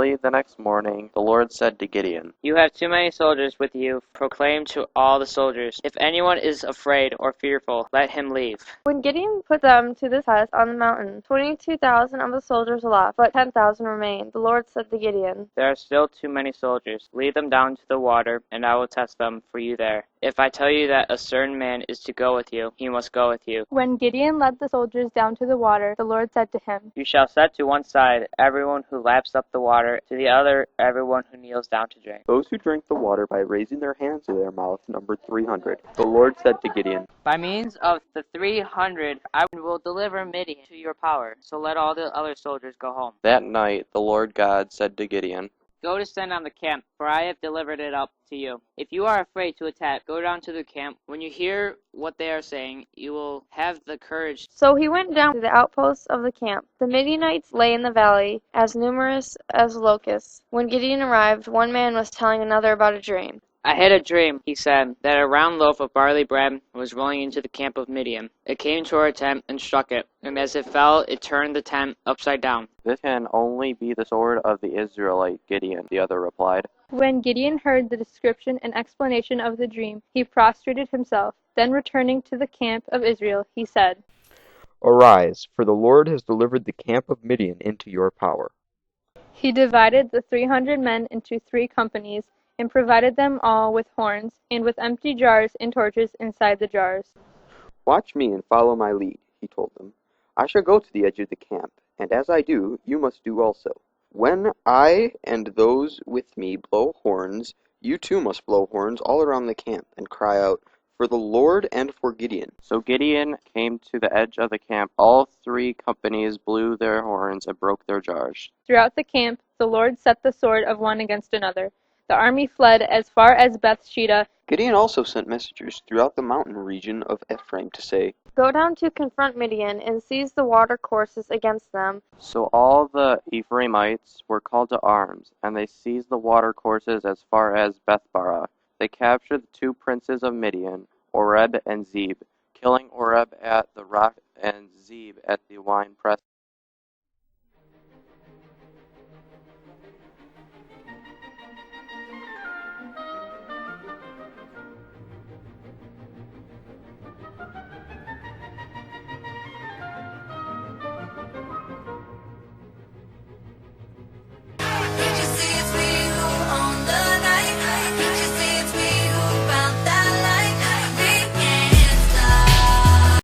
Early the next morning, the Lord said to Gideon, "You have too many soldiers with you. Proclaim to all the soldiers, if anyone is afraid or fearful, let him leave." When Gideon put them to the test on the mountain, 22,000 of the soldiers left, but 10,000 remained. The Lord said to Gideon, "There are still too many soldiers. Lead them down to the water, and I will test them for you there. If I tell you that a certain man is to go with you, he must go with you." When Gideon led the soldiers down to the water, the Lord said to him, "You shall set to one side everyone who laps up the water, to the other everyone who kneels down to drink." Those who drank the water by raising their hands to their mouth numbered 300. The Lord said to Gideon, "By means of the 300 I will deliver Midian to your power, so let all the other soldiers go home." That night the Lord God said to Gideon, "Go descend on the camp, for I have delivered it up to you. If you are afraid to attack, go down to the camp. When you hear what they are saying, you will have the courage." So he went down to the outposts of the camp. The Midianites lay in the valley, as numerous as locusts. When Gideon arrived, one man was telling another about a dream. "I had a dream," he said, "that a round loaf of barley bread was rolling into the camp of Midian. It came to our tent and struck it, and as it fell, it turned the tent upside down." "This can only be the sword of the Israelite, Gideon," the other replied. When Gideon heard the description and explanation of the dream, he prostrated himself. Then returning to the camp of Israel, he said, "Arise, for the Lord has delivered the camp of Midian into your power." He divided the 300 men into 3 companies, and provided them all with horns, and with empty jars and torches inside the jars. "Watch me and follow my lead," he told them. "I shall go to the edge of the camp, and as I do, you must do also. When I and those with me blow horns, you too must blow horns all around the camp, and cry out, 'For the Lord and for Gideon.'" So Gideon came to the edge of the camp. All 3 companies blew their horns and broke their jars. Throughout the camp, the Lord set the sword of one against another. The army fled as far as Bethsheba. Gideon also sent messengers throughout the mountain region of Ephraim to say, Go down to confront Midian and seize the water courses against them. So all the Ephraimites were called to arms, and they seized the water courses as far as Bethbara. They captured the 2 princes of Midian, Oreb and Zeb, killing Oreb at the rock and Zeb at the winepress.